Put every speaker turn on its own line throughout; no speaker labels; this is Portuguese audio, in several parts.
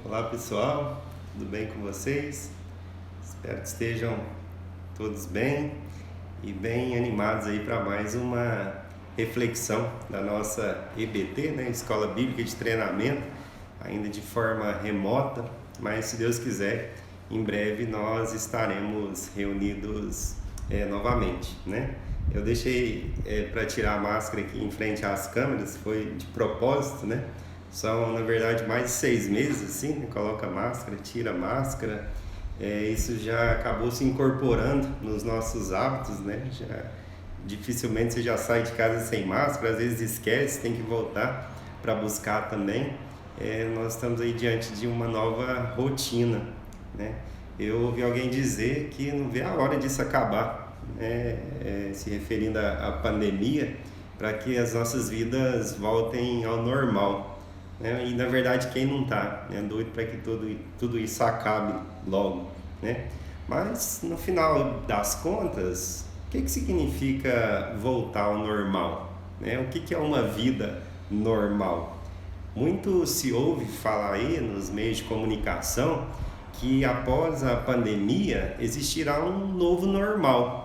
Olá pessoal, tudo bem com vocês? Espero que estejam todos bem e bem animados aí para mais uma reflexão da nossa EBT, né? Escola Bíblica de Treinamento, ainda de forma remota, mas se Deus quiser, em breve nós estaremos reunidos novamente, né? Eu deixei para tirar a máscara aqui em frente às câmeras, foi de propósito, né? São, na verdade, mais de 6 meses, assim, né? Coloca máscara, tira máscara. Isso já acabou se incorporando nos nossos hábitos, né? Dificilmente você já sai de casa sem máscara, às vezes esquece, tem que voltar para buscar também. Nós estamos aí diante de uma nova rotina, né? Eu ouvi alguém dizer que não vê a hora disso acabar, né? Se referindo à pandemia, para que as nossas vidas voltem ao normal, né? E na verdade quem não está, né, doido para que tudo isso acabe logo, né? Mas no final das contas, o que significa voltar ao normal, né? O que é uma vida normal? Muito se ouve falar aí nos meios de comunicação que após a pandemia existirá um novo normal.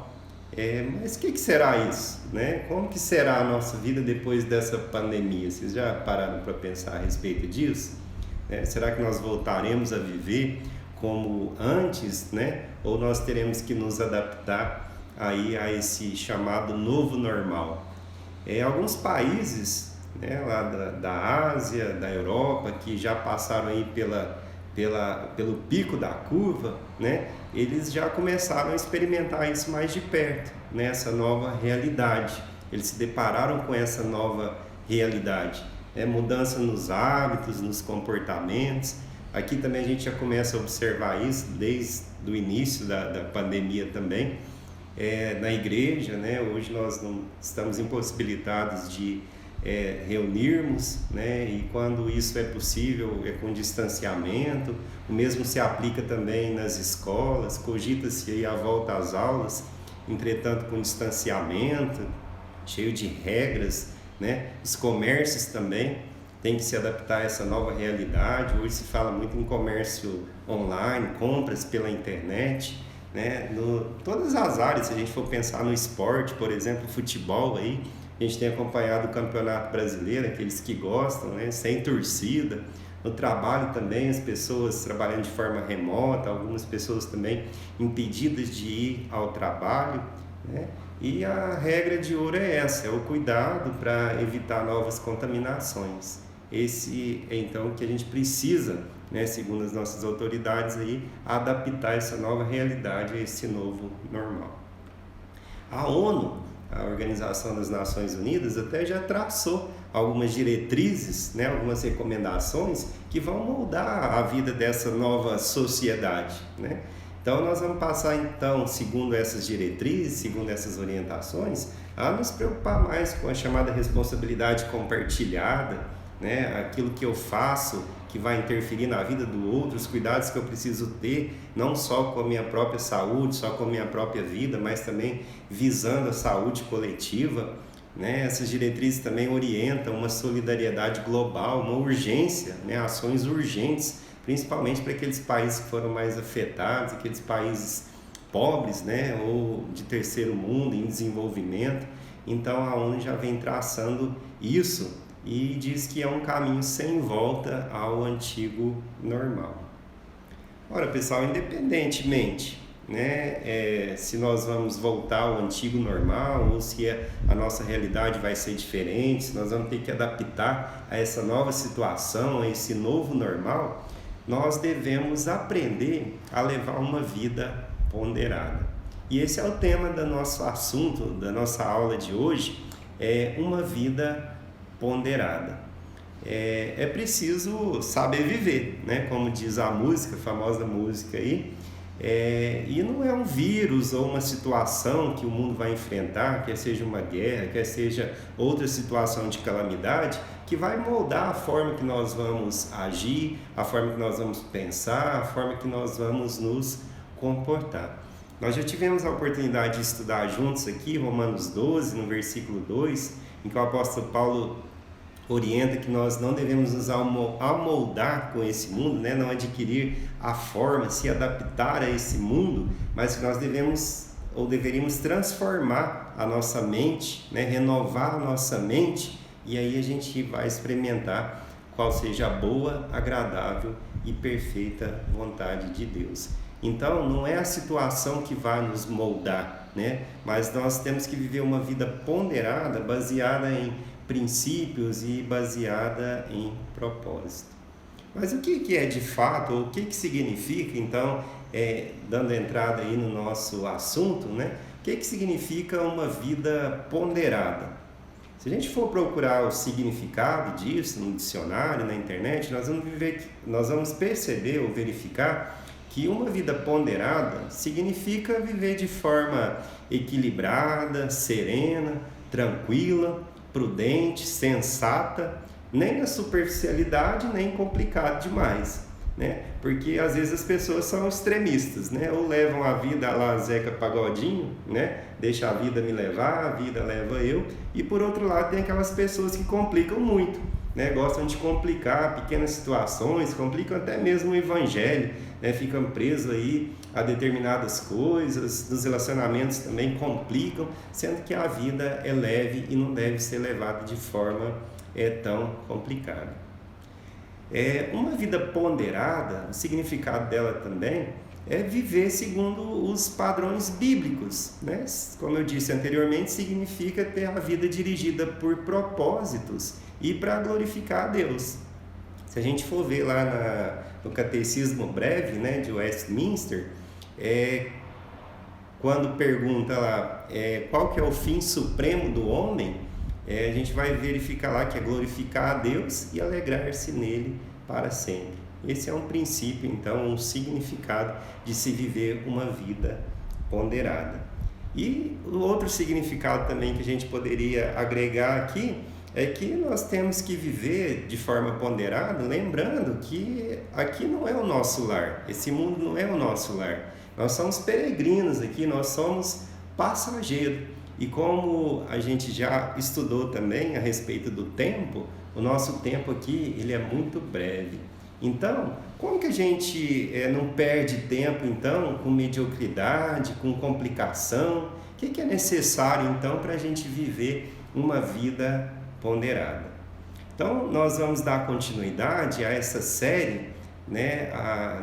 Mas o que será isso, né? Como que será a nossa vida depois dessa pandemia? Vocês já pararam para pensar a respeito disso? Será que nós voltaremos a viver como antes, né? Ou nós teremos que nos adaptar aí a esse chamado novo normal? Alguns países, né, lá da Ásia, da Europa, que já passaram aí pelo pico da curva, né, eles já começaram a experimentar isso mais de perto, né, essa nova realidade. Eles se depararam com essa nova realidade, mudança nos hábitos, nos comportamentos. Aqui também a gente já começa a observar isso desde o início da pandemia também. Na igreja, né, hoje nós não estamos impossibilitados de reunirmos, né? E quando isso é possível é com distanciamento. O mesmo se aplica também nas escolas, cogita-se aí a volta às aulas, entretanto com distanciamento, cheio de regras, né? Os comércios também têm que se adaptar a essa nova realidade. Hoje se fala muito em comércio online, compras pela internet, né? Todas as áreas, se a gente for pensar no esporte, por exemplo, futebol aí, a gente tem acompanhado o Campeonato Brasileiro, aqueles que gostam, né? Sem torcida. No trabalho também, as pessoas trabalhando de forma remota, algumas pessoas também impedidas de ir ao trabalho, né? E a regra de ouro é essa, é o cuidado para evitar novas contaminações. Esse é então o que a gente precisa, né, segundo as nossas autoridades, aí, adaptar essa nova realidade a esse novo normal. A ONU, a Organização das Nações Unidas, até já traçou algumas diretrizes, né, algumas recomendações que vão moldar a vida dessa nova sociedade, né? Então nós vamos passar, então, segundo essas diretrizes, segundo essas orientações, a nos preocupar mais com a chamada responsabilidade compartilhada, né? Aquilo que eu faço que vai interferir na vida do outro, os cuidados que eu preciso ter, não só com a minha própria saúde, só com a minha própria vida, mas também visando a saúde coletiva, né? Essas diretrizes também orientam uma solidariedade global, uma urgência, né? Ações urgentes, principalmente para aqueles países que foram mais afetados, aqueles países pobres, né? Ou de terceiro mundo, em desenvolvimento. Então a ONU já vem traçando isso e diz que é um caminho sem volta ao antigo normal. Ora, pessoal, independentemente, né, se nós vamos voltar ao antigo normal ou se a nossa realidade vai ser diferente, se nós vamos ter que adaptar a essa nova situação, a esse novo normal, nós devemos aprender a levar uma vida ponderada. E esse é o tema do nosso assunto, da nossa aula de hoje, uma vida ponderada. É preciso saber viver, né? Como diz a música, a famosa música aí, e não é um vírus ou uma situação que o mundo vai enfrentar, quer seja uma guerra, quer seja outra situação de calamidade, que vai moldar a forma que nós vamos agir, a forma que nós vamos pensar, a forma que nós vamos nos comportar. Nós já tivemos a oportunidade de estudar juntos aqui, Romanos 12, no versículo 2, em que o apóstolo Paulo orienta que nós não devemos nos amoldar com esse mundo, né? Não adquirir a forma, se adaptar a esse mundo, mas que nós deveríamos transformar a nossa mente, né? Renovar a nossa mente, e aí a gente vai experimentar qual seja a boa, agradável e perfeita vontade de Deus. Então, não é a situação que vai nos moldar, né? Mas nós temos que viver uma vida ponderada, baseada em princípios e baseada em propósito. Mas o que é de fato, ou o que significa, então, dando entrada aí no nosso assunto, né? O que significa uma vida ponderada? Se a gente for procurar o significado disso no dicionário, na internet, nós vamos perceber ou verificar que uma vida ponderada significa viver de forma equilibrada, serena, tranquila, prudente, sensata, nem na superficialidade, nem complicado demais, né? Porque às vezes as pessoas são extremistas, né? Ou levam a vida lá Zeca Pagodinho, né? Deixa a vida me levar, a vida leva eu. E por outro lado tem aquelas pessoas que complicam muito, né? Gostam de complicar pequenas situações, complicam até mesmo o evangelho, né? Ficam presos aí a determinadas coisas, nos relacionamentos também complicam, sendo que a vida é leve e não deve ser levada de forma tão complicada. Uma vida ponderada, o significado dela também é viver segundo os padrões bíblicos, né? Como eu disse anteriormente, significa ter a vida dirigida por propósitos e para glorificar a Deus. Se a gente for ver lá no Catecismo Breve, né, de Westminster, quando pergunta lá qual que é o fim supremo do homem, a gente vai verificar lá que é glorificar a Deus e alegrar-se nele para sempre. Esse é um princípio, então, um significado de se viver uma vida ponderada. E o outro significado também que a gente poderia agregar aqui é que nós temos que viver de forma ponderada, lembrando que aqui não é o nosso lar, esse mundo não é o nosso lar. Nós somos peregrinos aqui, nós somos passageiros. E como a gente já estudou também a respeito do tempo, o nosso tempo aqui ele é muito breve. Então, como que a gente não perde tempo então com mediocridade, com complicação? O que é necessário então para a gente viver uma vida ponderada? Então, nós vamos dar continuidade a essa série, né,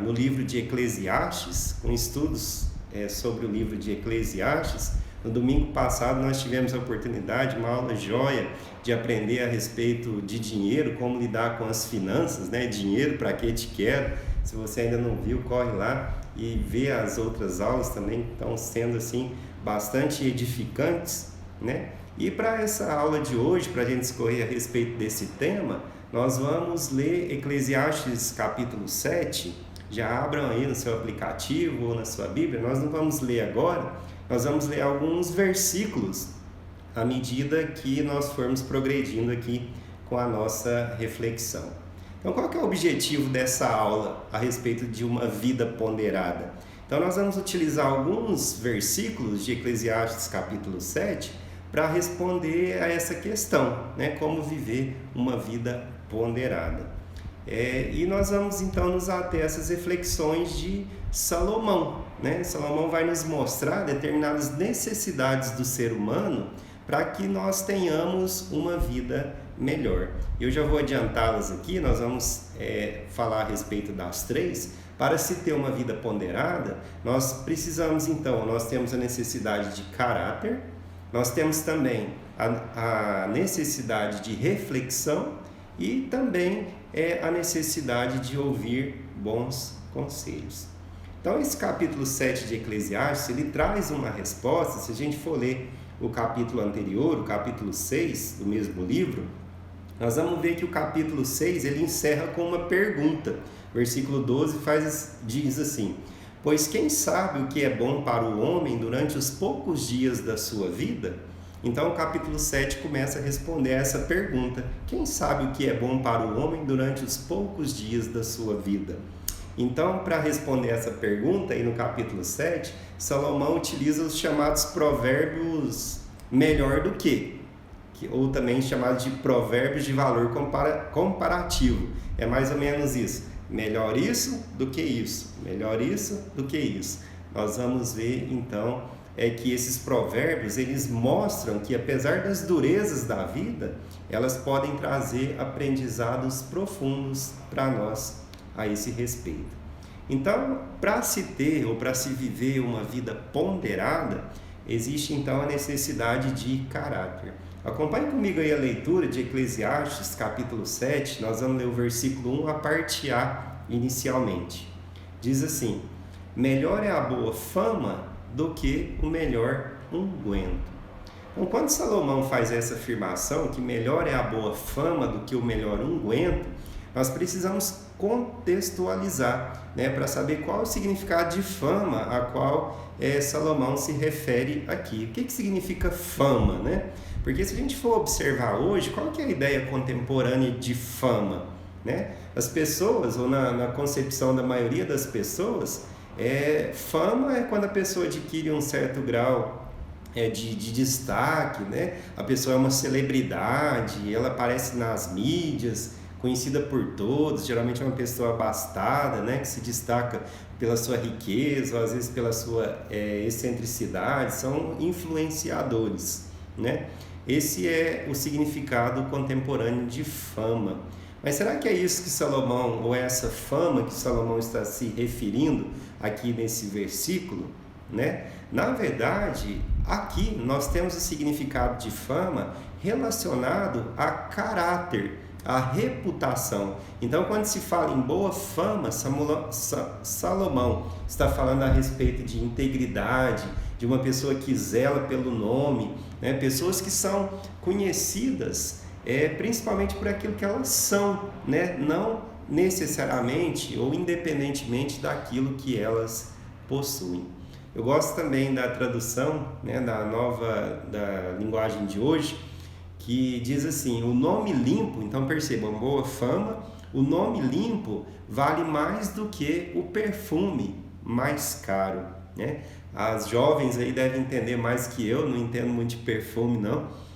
no livro de Eclesiastes, com estudos sobre o livro de Eclesiastes. No domingo passado nós tivemos a oportunidade, uma aula joia, de aprender a respeito de dinheiro, como lidar com as finanças, né? Dinheiro, para que te quero. Se você ainda não viu, corre lá e vê as outras aulas também, que estão sendo assim bastante edificantes, né? E para essa aula de hoje, para a gente discorrer a respeito desse tema, nós vamos ler Eclesiastes capítulo 7. Já abram aí no seu aplicativo ou na sua Bíblia. Nós não vamos ler agora, nós vamos ler alguns versículos à medida que nós formos progredindo aqui com a nossa reflexão. Então, qual que é o objetivo dessa aula a respeito de uma vida ponderada? Então, nós vamos utilizar alguns versículos de Eclesiastes capítulo 7 para responder a essa questão, né? Como viver uma vida ponderada. E nós vamos então nos ater a essas reflexões de Salomão, né? Salomão vai nos mostrar determinadas necessidades do ser humano para que nós tenhamos uma vida melhor. Eu já vou adiantá-las aqui, nós vamos falar a respeito das três. Para se ter uma vida ponderada, nós precisamos então, nós temos a necessidade de caráter, nós temos também a necessidade de reflexão e também a necessidade de ouvir bons conselhos. Então, esse capítulo 7 de Eclesiastes, ele traz uma resposta. Se a gente for ler o capítulo anterior, o capítulo 6 do mesmo livro, nós vamos ver que o capítulo 6 ele encerra com uma pergunta. Versículo 12 diz assim: pois quem sabe o que é bom para o homem durante os poucos dias da sua vida? Então o capítulo 7 começa a responder essa pergunta: quem sabe o que é bom para o homem durante os poucos dias da sua vida? Então, para responder essa pergunta, aí no capítulo 7, Salomão utiliza os chamados provérbios melhor do que ou também chamado de provérbios de valor comparativo. É mais ou menos isso. Melhor isso do que isso. Melhor isso do que isso. Nós vamos ver, então, que esses provérbios, eles mostram que, apesar das durezas da vida, elas podem trazer aprendizados profundos para nós a esse respeito. Então, para se ter ou para se viver uma vida ponderada, existe então a necessidade de caráter. Acompanhe comigo aí a leitura de Eclesiastes, capítulo 7, nós vamos ler o versículo 1, a parte A, inicialmente. Diz assim: melhor é a boa fama do que o melhor unguento. Então, quando Salomão faz essa afirmação, que melhor é a boa fama do que o melhor unguento, nós precisamos contextualizar, né, para saber qual é o significado de fama a qual Salomão se refere aqui. O que significa fama, né? Porque se a gente for observar hoje, qual que é a ideia contemporânea de fama, né? As pessoas, ou na concepção da maioria das pessoas, fama é quando a pessoa adquire um certo grau de destaque, né? A pessoa é uma celebridade, ela aparece nas mídias, conhecida por todos, geralmente é uma pessoa abastada, né? Que se destaca pela sua riqueza, ou às vezes pela sua excentricidade, são influenciadores, né? Esse é o significado contemporâneo de fama. Mas será que é isso que Salomão, ou essa fama que Salomão está se referindo aqui nesse versículo, né? Na verdade, aqui nós temos o significado de fama relacionado a caráter, a reputação. Então, quando se fala em boa fama, Salomão está falando a respeito de integridade, de uma pessoa que zela pelo nome, né? Pessoas que são conhecidas principalmente por aquilo que elas são, né? Não necessariamente ou independentemente daquilo que elas possuem. Eu gosto também da tradução, né, da linguagem de hoje, que diz assim: o nome limpo, então percebam, boa fama, o nome limpo vale mais do que o perfume mais caro, né? As jovens aí devem entender mais que eu, não entendo muito de perfume não.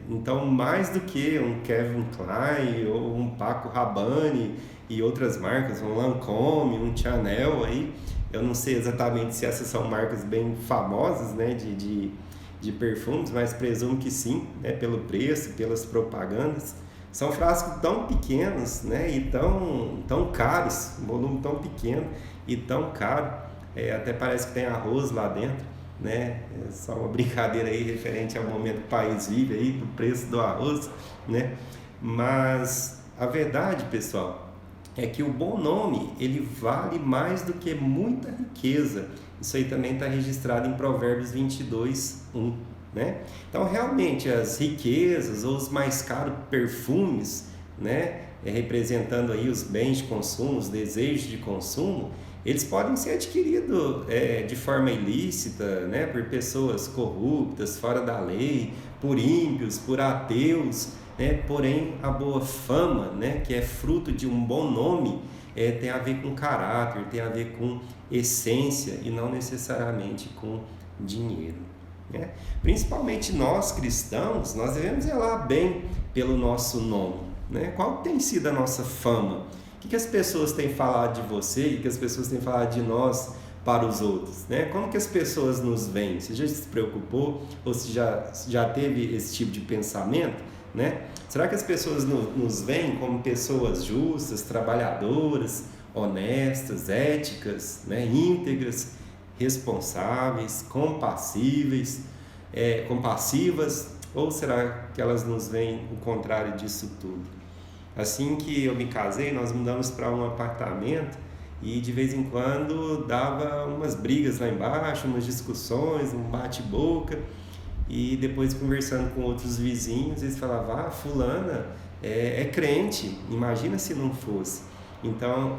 Então, mais do que um Calvin Klein ou um Paco Rabanne e outras marcas, um Lancôme, um Chanel aí, eu não sei exatamente se essas são marcas bem famosas, né, de perfumes, mas presumo que sim, né, pelo preço, pelas propagandas. São frascos tão pequenos, né, e tão caros, um volume tão pequeno e tão caro, até parece que tem arroz lá dentro, né? É só uma brincadeira aí referente ao momento que o país vive aí, do preço do arroz, né? Mas a verdade, pessoal, é que o bom nome, ele vale mais do que muita riqueza. Isso aí também está registrado em Provérbios 22, 1, né? Então, realmente, as riquezas ou os mais caros perfumes, né, representando aí os bens de consumo, os desejos de consumo, eles podem ser adquiridos de forma ilícita, né, por pessoas corruptas, fora da lei, por ímpios, por ateus, né? Porém, a boa fama, né, que é fruto de um bom nome, tem a ver com caráter, tem a ver com essência e não necessariamente com dinheiro, né? Principalmente nós cristãos, nós devemos zelar bem pelo nosso nome, né? Qual tem sido a nossa fama? O que as pessoas têm falado de você e o que as pessoas têm falado de nós para os outros, né? Como que as pessoas nos veem? Você já se preocupou ou se já teve esse tipo de pensamento, né? Será que as pessoas nos veem como pessoas justas, trabalhadoras, honestas, éticas, né? Íntegras, responsáveis, compassivas, ou será que elas nos veem o contrário disso tudo? Assim que eu me casei, nós mudamos para um apartamento e de vez em quando dava umas brigas lá embaixo, umas discussões, um bate-boca, e depois conversando com outros vizinhos, eles falavam: fulana é crente, imagina se não fosse. Então,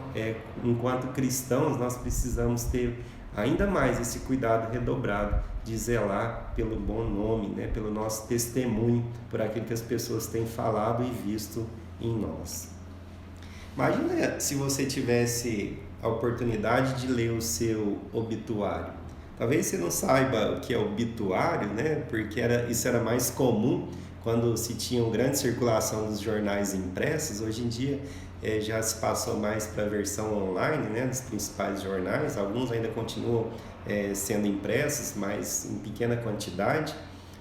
enquanto cristãos, nós precisamos ter ainda mais esse cuidado redobrado de zelar pelo bom nome, né? Pelo nosso testemunho, por aquilo que as pessoas têm falado e visto em nós. Imagina se você tivesse a oportunidade de ler o seu obituário. Talvez você não saiba o que é obituário, né? Porque isso era mais comum quando se tinha uma grande circulação dos jornais impressos, hoje em dia já se passou mais para a versão online, né, dos principais jornais. Alguns ainda continuam sendo impressos, mas em pequena quantidade,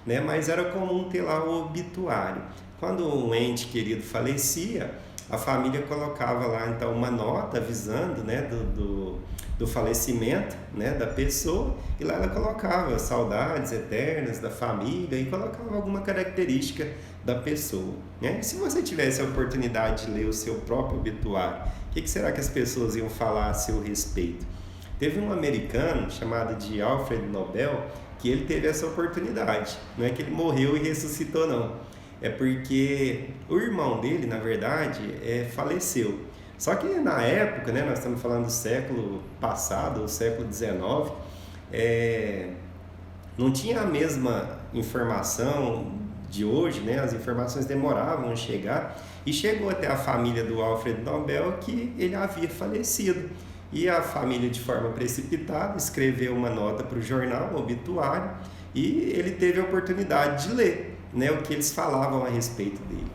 né, mas era comum ter lá o obituário. Quando um ente querido falecia, a família colocava lá então uma nota avisando, né, do falecimento, né, da pessoa, e lá ela colocava saudades eternas da família e colocava alguma característica da pessoa, né? E se você tivesse a oportunidade de ler o seu próprio obituário, o que será que as pessoas iam falar a seu respeito? Teve um americano chamado de Alfred Nobel que ele teve essa oportunidade. Não é que ele morreu e ressuscitou, não. É porque o irmão dele, na verdade, faleceu. Só que na época, né, nós estamos falando do século passado, o século XIX, não tinha a mesma informação de hoje, né? As informações demoravam a chegar, e chegou até a família do Alfred Nobel que ele havia falecido. E a família, de forma precipitada, escreveu uma nota para o jornal, o obituário, e ele teve a oportunidade de ler, né, o que eles falavam a respeito dele.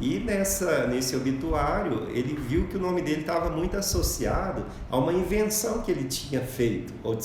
E nesse obituário, ele viu que o nome dele estava muito associado a uma invenção que ele tinha feito, ou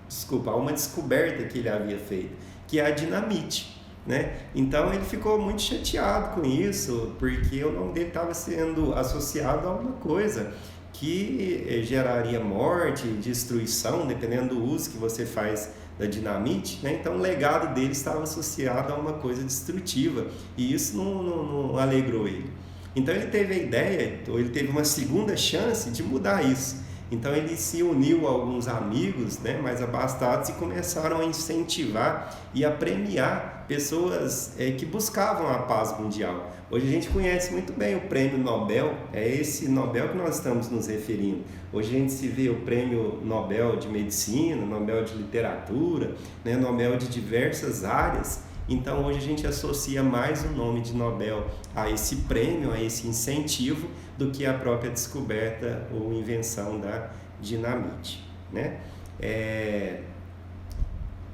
desculpa, a uma descoberta que ele havia feito, que é a dinamite, né? Então ele ficou muito chateado com isso, porque o nome dele estava sendo associado a uma coisa que geraria morte, destruição, dependendo do uso que você faz da dinamite, né? Então o legado dele estava associado a uma coisa destrutiva, e isso não alegrou ele. Então ele teve a ideia, ou ele teve uma segunda chance de mudar isso. Então ele se uniu a alguns amigos, né, mais abastados, e começaram a incentivar e a premiar pessoas que buscavam a paz mundial. Hoje a gente conhece muito bem o prêmio Nobel, é esse Nobel que nós estamos nos referindo. Hoje a gente se vê o prêmio Nobel de Medicina, Nobel de Literatura, né, Nobel de diversas áreas. Então hoje a gente associa mais o nome de Nobel a esse prêmio, a esse incentivo, do que a própria descoberta ou invenção da dinamite, né?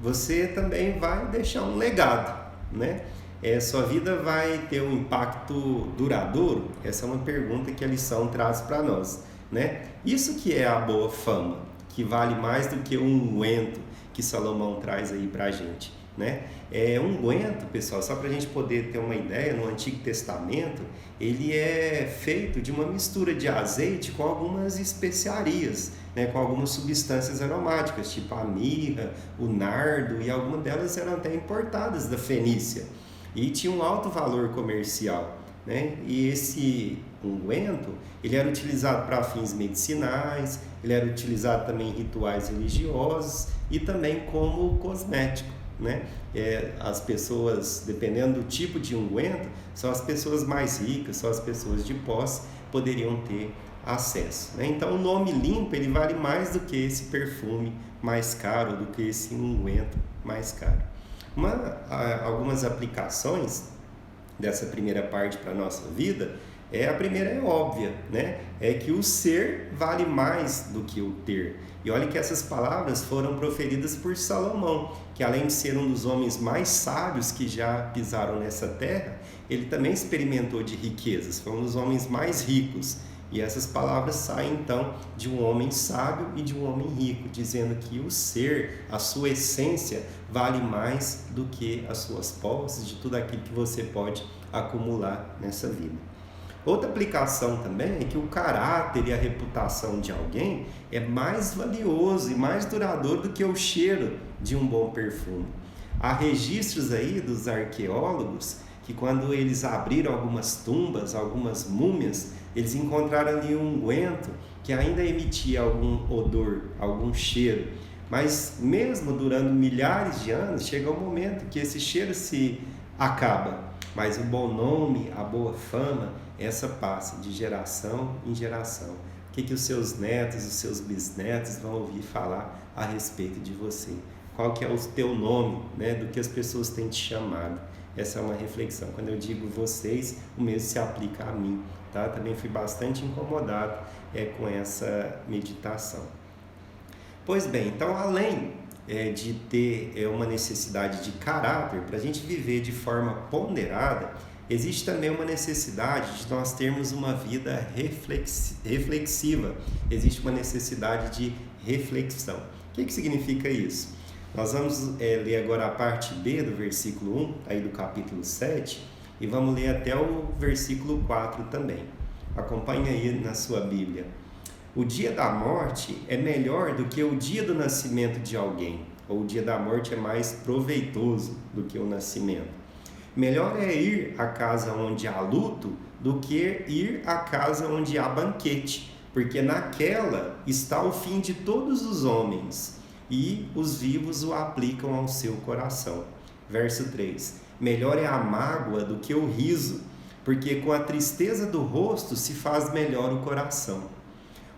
Você também vai deixar um legado, né? Sua vida vai ter um impacto duradouro? Essa é uma pergunta que a lição traz para nós, né? Isso que é a boa fama, que vale mais do que o unguento que Salomão traz aí para a gente, né? Unguento, pessoal, só para a gente poder ter uma ideia, no Antigo Testamento, ele é feito de uma mistura de azeite com algumas especiarias, né, com algumas substâncias aromáticas, tipo a mirra, o nardo, e algumas delas eram até importadas da Fenícia, e tinha um alto valor comercial, né? E esse unguento, ele era utilizado para fins medicinais, ele era utilizado também em rituais religiosos e também como cosmético, né? As pessoas, dependendo do tipo de unguento, só as pessoas mais ricas, só as pessoas de posse poderiam ter acesso, né? Então o nome limpo, ele vale mais do que esse perfume mais caro, do que esse unguento mais caro. Algumas aplicações dessa primeira parte para a nossa vida, a primeira é óbvia, né? É que o ser vale mais do que o ter. E olha que essas palavras foram proferidas por Salomão, que além de ser um dos homens mais sábios que já pisaram nessa terra, ele também experimentou de riquezas, foi um dos homens mais ricos. E essas palavras saem então de um homem sábio e de um homem rico, dizendo que o ser, a sua essência, vale mais do que as suas posses, de tudo aquilo que você pode acumular nessa vida. Outra aplicação também é que o caráter e a reputação de alguém é mais valioso e mais duradouro do que o cheiro de um bom perfume. Há registros aí dos arqueólogos que, quando eles abriram algumas tumbas, algumas múmias, eles encontraram ali um unguento que ainda emitia algum odor, algum cheiro. Mas mesmo durando milhares de anos, chega um momento que esse cheiro se acaba. Mas o bom nome, a boa fama, essa passa de geração em geração. O que os seus netos, os seus bisnetos vão ouvir falar a respeito de você? Qual que é o teu nome, né? Do que as pessoas têm te chamado? Essa é uma reflexão. Quando eu digo vocês, o mesmo se aplica a mim, tá? Também fui bastante incomodado com essa meditação. Pois bem, então além de ter uma necessidade de caráter, para a gente viver de forma ponderada, existe também uma necessidade de nós termos uma vida reflexiva, existe uma necessidade de reflexão. O que significa isso? Nós vamos ler agora a parte B do versículo 1, aí do capítulo 7, e vamos ler até o versículo 4 também. Acompanhe aí na sua Bíblia. O dia da morte é melhor do que o dia do nascimento de alguém, ou o dia da morte é mais proveitoso do que o nascimento. Melhor é ir à casa onde há luto do que ir à casa onde há banquete, porque naquela está o fim de todos os homens, e os vivos o aplicam ao seu coração. Verso 3. Melhor é a mágoa do que o riso, porque com a tristeza do rosto se faz melhor o coração.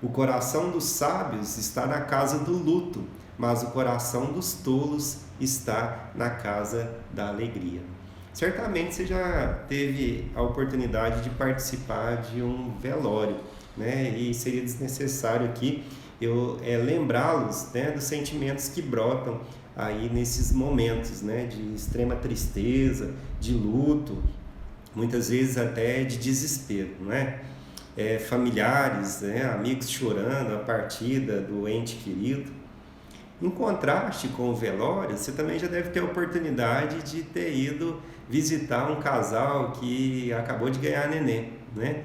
O coração dos sábios está na casa do luto, mas o coração dos tolos está na casa da alegria. Certamente você já teve a oportunidade de participar de um velório, né? E seria desnecessário aqui eu lembrá-los, né, dos sentimentos que brotam aí nesses momentos, né, de extrema tristeza, de luto, muitas vezes até de desespero, não é? Familiares, né, amigos chorando a partida do ente querido. Em contraste com o velório, você também já deve ter a oportunidade de ter ido visitar um casal que acabou de ganhar neném, né?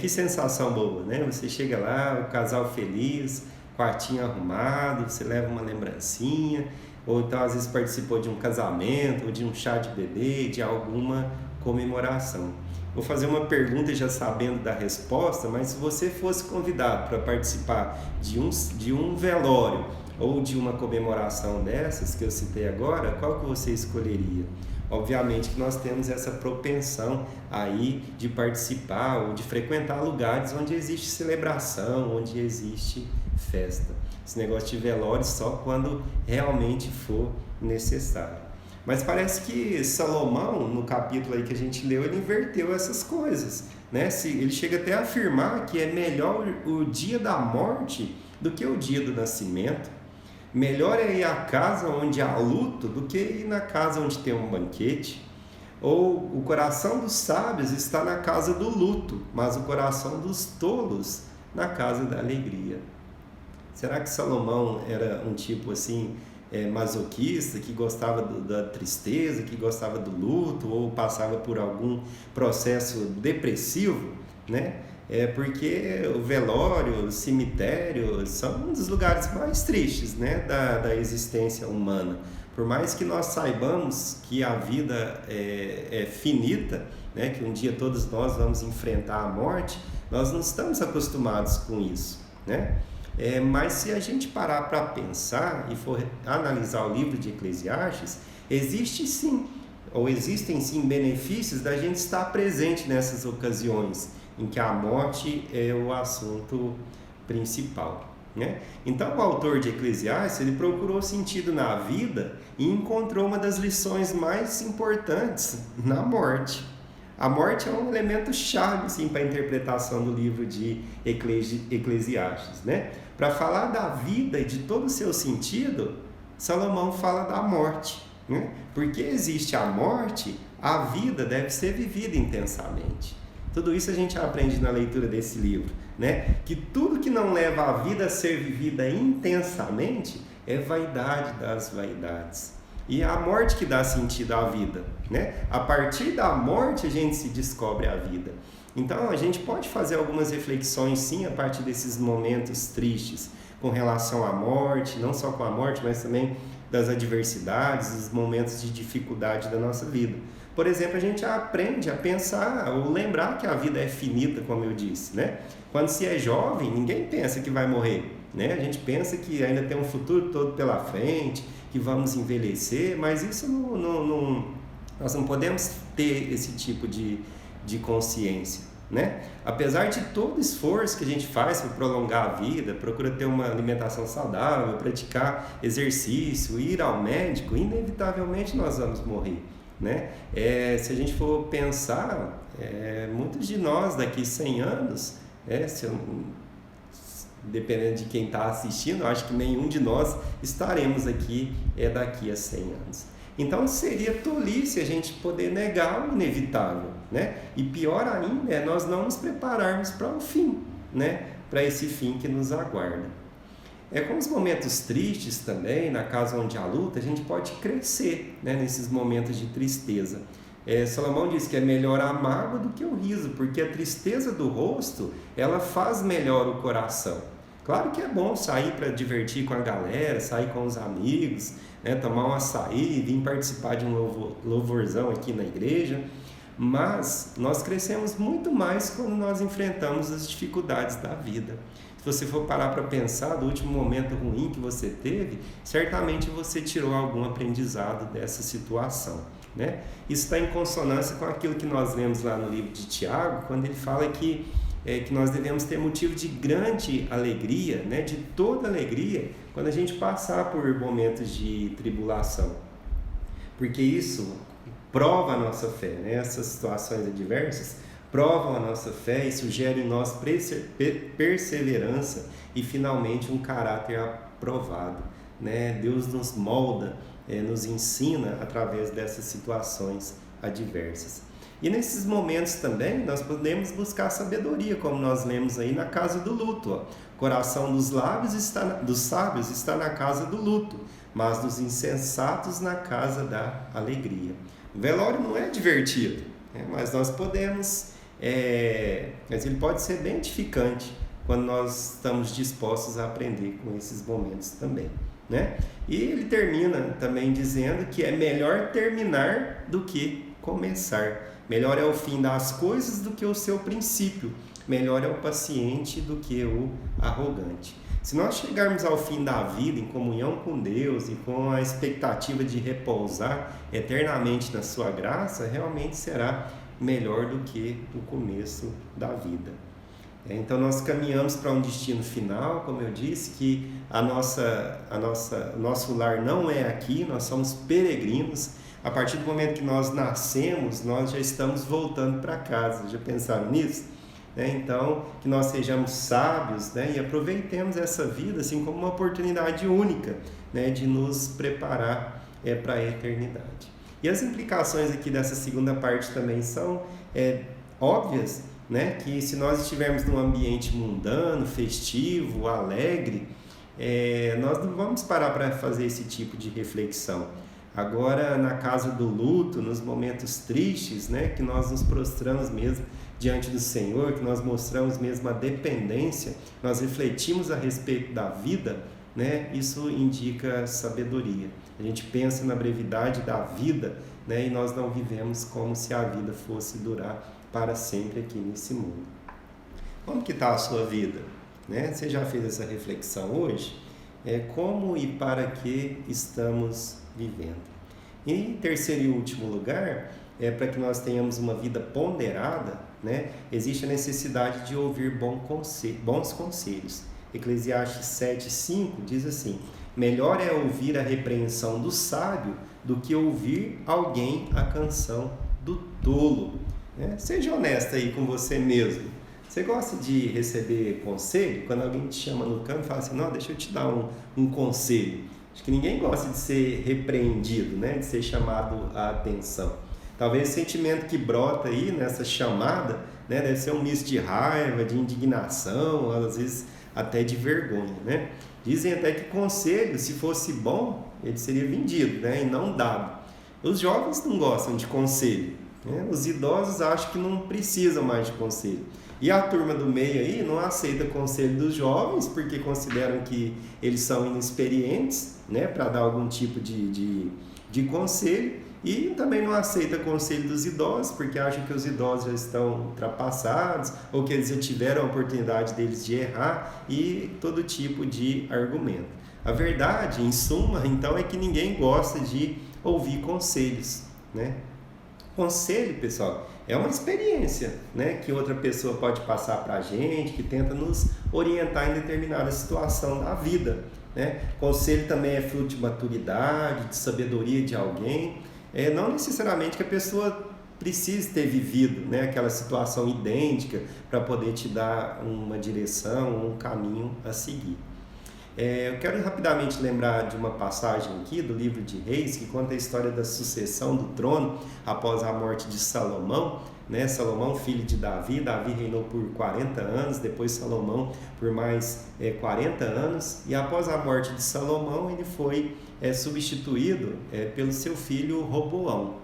Que sensação boa, né? Você chega lá, o casal feliz, quartinho arrumado, você leva uma lembrancinha, ou então às vezes participou de um casamento, ou de um chá de bebê, de alguma comemoração. Vou fazer uma pergunta já sabendo da resposta, mas se você fosse convidado para participar de um velório ou de uma comemoração dessas que eu citei agora, qual que você escolheria? Obviamente que nós temos essa propensão aí de participar ou de frequentar lugares onde existe celebração, onde existe festa. Esse negócio de velório só quando realmente for necessário. Mas parece que Salomão, no capítulo aí que a gente leu, ele inverteu essas coisas, né? Ele chega até a afirmar que é melhor o dia da morte do que o dia do nascimento. Melhor é ir à casa onde há luto do que ir na casa onde tem um banquete. Ou o coração dos sábios está na casa do luto, mas o coração dos tolos na casa da alegria. Será que Salomão era um tipo assim, masoquista, que gostava da tristeza, que gostava do luto, ou passava por algum processo depressivo, né? Porque o velório, o cemitério são um dos lugares mais tristes, né, da existência humana. Por mais que nós saibamos que a vida é finita, né, que um dia todos nós vamos enfrentar a morte, nós não estamos acostumados com isso, né? Mas se a gente parar para pensar e for analisar o livro de Eclesiastes, existem sim benefícios da gente estar presente nessas ocasiões em que a morte é o assunto principal, né? Então o autor de Eclesiastes, ele procurou sentido na vida e encontrou uma das lições mais importantes na morte. A morte é um elemento chave assim, para a interpretação do livro de Eclesiastes, né? Para falar da vida e de todo o seu sentido, Salomão fala da morte, né? Porque existe a morte, a vida deve ser vivida intensamente. Tudo isso a gente aprende na leitura desse livro, né? Que tudo que não leva a vida a ser vivida intensamente é vaidade das vaidades. E é a morte que dá sentido à vida, né? A partir da morte a gente se descobre a vida. Então a gente pode fazer algumas reflexões sim a partir desses momentos tristes com relação à morte, não só com a morte, mas também das adversidades, dos momentos de dificuldade da nossa vida. Por exemplo, a gente aprende a pensar ou lembrar que a vida é finita, como eu disse, né? Quando se é jovem, ninguém pensa que vai morrer, né? A gente pensa que ainda tem um futuro todo pela frente, que vamos envelhecer, mas isso nós não podemos ter esse tipo de consciência, né? Apesar de todo o esforço que a gente faz para prolongar a vida, procura ter uma alimentação saudável, praticar exercício, ir ao médico, inevitavelmente nós vamos morrer, né? Se a gente for pensar, muitos de nós daqui 100 anos, dependendo de quem está assistindo, eu acho que nenhum de nós estaremos aqui daqui a 100 anos. Então seria tolice a gente poder negar o inevitável, né? E pior ainda é nós não nos prepararmos para o fim, né? Para esse fim que nos aguarda. Com os momentos tristes também, na casa onde há luta, a gente pode crescer, né? Nesses momentos de tristeza. Salomão diz que é melhor a mágoa do que o riso, porque a tristeza do rosto, ela faz melhor o coração. Claro que é bom sair para divertir com a galera, sair com os amigos, né, tomar um açaí, vir participar de um louvorzão aqui na igreja, mas nós crescemos muito mais quando nós enfrentamos as dificuldades da vida. Se você for parar para pensar do último momento ruim que você teve, certamente você tirou algum aprendizado dessa situação, né? Isso está em consonância com aquilo que nós lemos lá no livro de Tiago, quando ele fala que nós devemos ter motivo de grande alegria, né? De toda alegria, quando a gente passar por momentos de tribulação, porque isso prova a nossa fé, né? Essas situações adversas provam a nossa fé e sugerem em nós perseverança e finalmente um caráter aprovado, né? Deus nos molda, nos ensina através dessas situações adversas. E nesses momentos também nós podemos buscar sabedoria, como nós lemos aí na casa do luto. O coração dos sábios está na casa do luto, mas dos insensatos na casa da alegria. O velório não é divertido, né? Mas nós podemos, mas ele pode ser bem edificante quando nós estamos dispostos a aprender com esses momentos também, né? E ele termina também dizendo que é melhor terminar do que começar. Melhor é o fim das coisas do que o seu princípio. Melhor é o paciente do que o arrogante. Se nós chegarmos ao fim da vida em comunhão com Deus e com a expectativa de repousar eternamente na sua graça, realmente será melhor do que o começo da vida. Então nós caminhamos para um destino final, como eu disse, que o nosso lar não é aqui, nós somos peregrinos. A partir do momento que nós nascemos, nós já estamos voltando para casa. Já pensaram nisso? Então, que nós sejamos sábios, né, e aproveitemos essa vida assim como uma oportunidade única, né, de nos preparar para a eternidade. E as implicações aqui dessa segunda parte também são óbvias, né, que se nós estivermos num ambiente mundano, festivo, alegre, nós não vamos parar para fazer esse tipo de reflexão. Agora, na casa do luto, nos momentos tristes, né, que nós nos prostramos mesmo diante do Senhor, que nós mostramos mesmo a dependência, nós refletimos a respeito da vida, né, isso indica sabedoria. A gente pensa na brevidade da vida, né, e nós não vivemos como se a vida fosse durar para sempre aqui nesse mundo. Como que está a sua vida? Né? Você já fez essa reflexão hoje? Como e para que estamos vivendo? E em terceiro e último lugar, para que nós tenhamos uma vida ponderada, né, existe a necessidade de ouvir bons conselhos. Eclesiastes 7:5 diz assim: melhor é ouvir a repreensão do sábio do que ouvir alguém a canção do tolo. Seja honesto aí com você mesmo. Você gosta de receber conselho? Quando alguém te chama no canto e fala assim, não, deixa eu te dar um conselho. Acho que ninguém gosta de ser repreendido, né? De ser chamado a atenção. Talvez o sentimento que brota aí nessa chamada, né, deve ser um misto de raiva, de indignação, às vezes até de vergonha, né? Dizem até que conselho, se fosse bom, ele seria vendido, né, e não dado. Os jovens não gostam de conselho, né? Os idosos acham que não precisam mais de conselho. E a turma do meio aí não aceita conselho dos jovens porque consideram que eles são inexperientes, né, para dar algum tipo de conselho, e também não aceita conselho dos idosos porque acham que os idosos já estão ultrapassados ou que eles já tiveram a oportunidade deles de errar, e todo tipo de argumento. A verdade, em suma, então, é que ninguém gosta de ouvir conselhos, né? Conselho, pessoal, é uma experiência, né, que outra pessoa pode passar para a gente, que tenta nos orientar em determinada situação da vida, né? Conselho também é fruto de maturidade, de sabedoria de alguém. Não necessariamente que a pessoa precise ter vivido, né, aquela situação idêntica para poder te dar uma direção, um caminho a seguir. Eu quero rapidamente lembrar de uma passagem aqui do livro de Reis, que conta a história da sucessão do trono após a morte de Salomão, né? Salomão, filho de Davi. Davi reinou por 40 anos, depois Salomão por mais 40 anos, e após a morte de Salomão ele foi substituído pelo seu filho Roboão.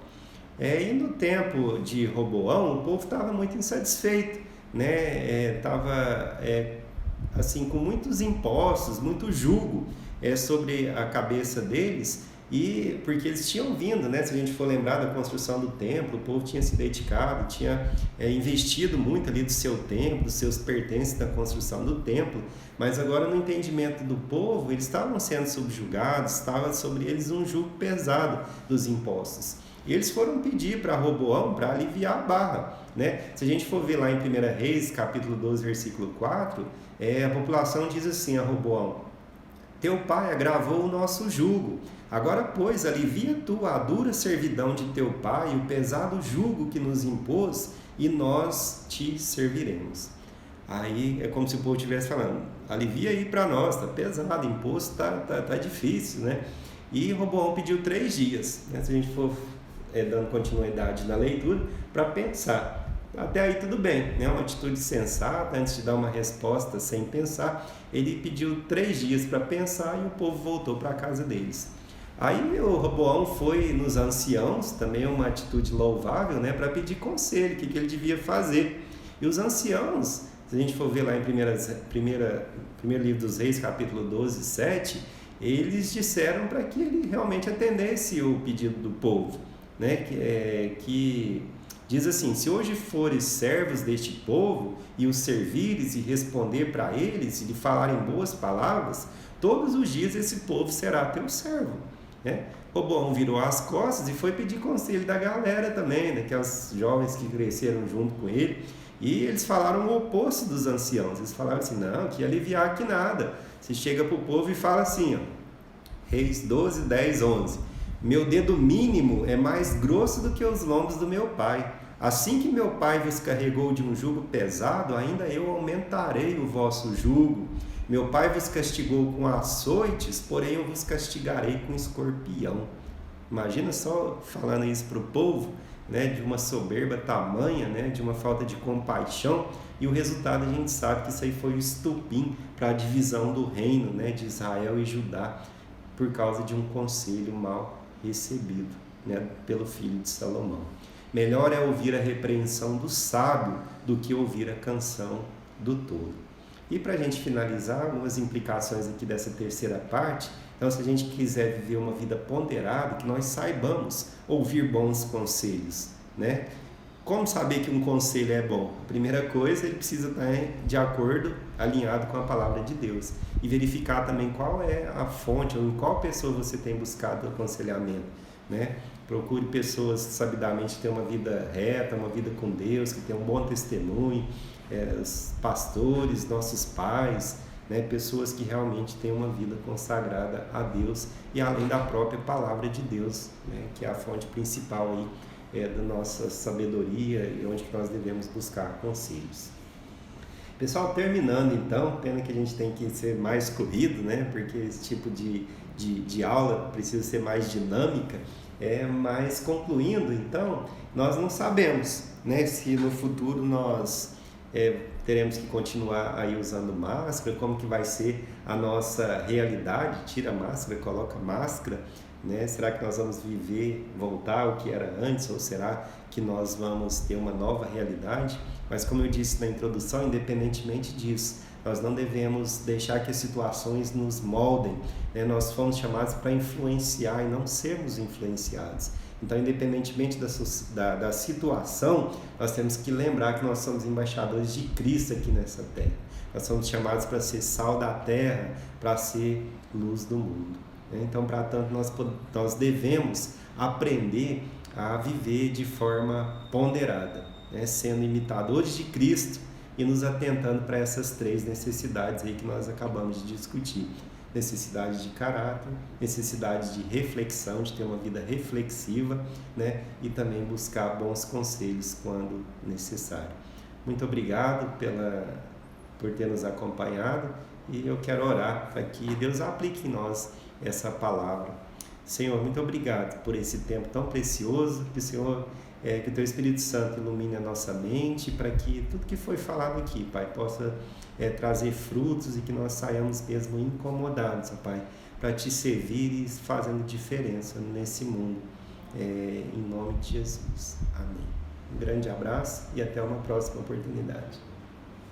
E no tempo de Roboão o povo estava muito insatisfeito, né? Estava assim, com muitos impostos, muito jugo sobre a cabeça deles, e porque eles tinham vindo, né? Se a gente for lembrar da construção do templo, o povo tinha se dedicado, tinha investido muito ali do seu tempo, dos seus pertences na construção do templo, mas agora no entendimento do povo, eles estavam sendo subjugados, estava sobre eles um jugo pesado dos impostos. E eles foram pedir para Roboão para aliviar a barra, né? Se a gente for ver lá em 1 Reis, capítulo 12, versículo 4, a população diz assim a Roboão: teu pai agravou o nosso jugo, agora pois alivia tu a dura servidão de teu pai, o pesado jugo que nos impôs, e nós te serviremos. Aí é como se o povo estivesse falando: alivia aí para nós, está pesado, imposto tá difícil, né? E Roboão pediu 3 dias, né? Se a gente for dando continuidade na leitura, para pensar. Até aí tudo bem, né? Uma atitude sensata. Antes de dar uma resposta sem pensar, ele pediu 3 dias para pensar e o povo voltou para a casa deles. Aí o Roboão foi nos anciãos, também uma atitude louvável, né? Para pedir conselho, o que ele devia fazer. E os anciãos, se a gente for ver lá em primeiro livro dos Reis, capítulo 12, 7, eles disseram para que ele realmente atendesse o pedido do povo, né? Que diz assim: se hoje fores servos deste povo e os servires e responder para eles e lhe falarem boas palavras, todos os dias esse povo será teu servo, né? Roboão virou as costas e foi pedir conselho da galera também, daqueles jovens que cresceram junto com ele, e eles falaram o oposto dos anciãos. Eles falaram assim: não, que aliviar aqui nada. Você chega para o povo e fala assim, ó, Reis 12, 10, 11: meu dedo mínimo é mais grosso do que os lombos do meu pai. Assim que meu pai vos carregou de um jugo pesado, ainda eu aumentarei o vosso jugo. Meu pai vos castigou com açoites, porém eu vos castigarei com escorpião. Imagina só falando isso para o povo, né, de uma soberba tamanha, né, de uma falta de compaixão, e o resultado a gente sabe que isso aí foi o estupim para a divisão do reino, né, de Israel e Judá, por causa de um conselho mal recebido, né, pelo filho de Salomão. Melhor é ouvir a repreensão do sábio do que ouvir a canção do tolo. E para a gente finalizar, algumas implicações aqui dessa terceira parte. Então, se a gente quiser viver uma vida ponderada, que nós saibamos ouvir bons conselhos, né? Como saber que um conselho é bom? A primeira coisa, ele precisa estar de acordo, alinhado com a palavra de Deus. E verificar também qual é a fonte, ou em qual pessoa você tem buscado aconselhamento, né? Procure pessoas que sabidamente têm uma vida reta, uma vida com Deus, que têm um bom testemunho, os pastores, nossos pais, né? Pessoas que realmente têm uma vida consagrada a Deus e além da própria palavra de Deus, né? Que é a fonte principal aí, da nossa sabedoria e onde que nós devemos buscar conselhos. Pessoal, terminando então, pena que a gente tem que ser mais corrido, né? Porque esse tipo de aula precisa ser mais dinâmica. Mas concluindo, então, nós não sabemos, né, se no futuro nós teremos que continuar aí usando máscara, como que vai ser a nossa realidade. Tira a máscara, coloca a máscara, né? Será que nós vamos voltar ao que era antes, ou será que nós vamos ter uma nova realidade? Mas como eu disse na introdução, independentemente disso, nós não devemos deixar que as situações nos moldem, né? Nós fomos chamados para influenciar e não sermos influenciados. Então, independentemente da situação, nós temos que lembrar que nós somos embaixadores de Cristo aqui nessa terra. Nós somos chamados para ser sal da terra, para ser luz do mundo. Então, para tanto, nós devemos aprender a viver de forma ponderada, né? Sendo imitadores de Cristo e nos atentando para essas 3 necessidades aí que nós acabamos de discutir. necessidade de caráter, necessidade de reflexão, de ter uma vida reflexiva, né? E também buscar bons conselhos quando necessário. Muito obrigado por ter nos acompanhado e eu quero orar para que Deus aplique em nós essa palavra. Senhor, muito obrigado por esse tempo tão precioso, que o Senhor, que o Teu Espírito Santo ilumine a nossa mente para que tudo que foi falado aqui, Pai, possa trazer frutos e que nós saiamos mesmo incomodados, Pai, para Te servir e fazendo diferença nesse mundo, em nome de Jesus. Amém. Um grande abraço e até uma próxima oportunidade.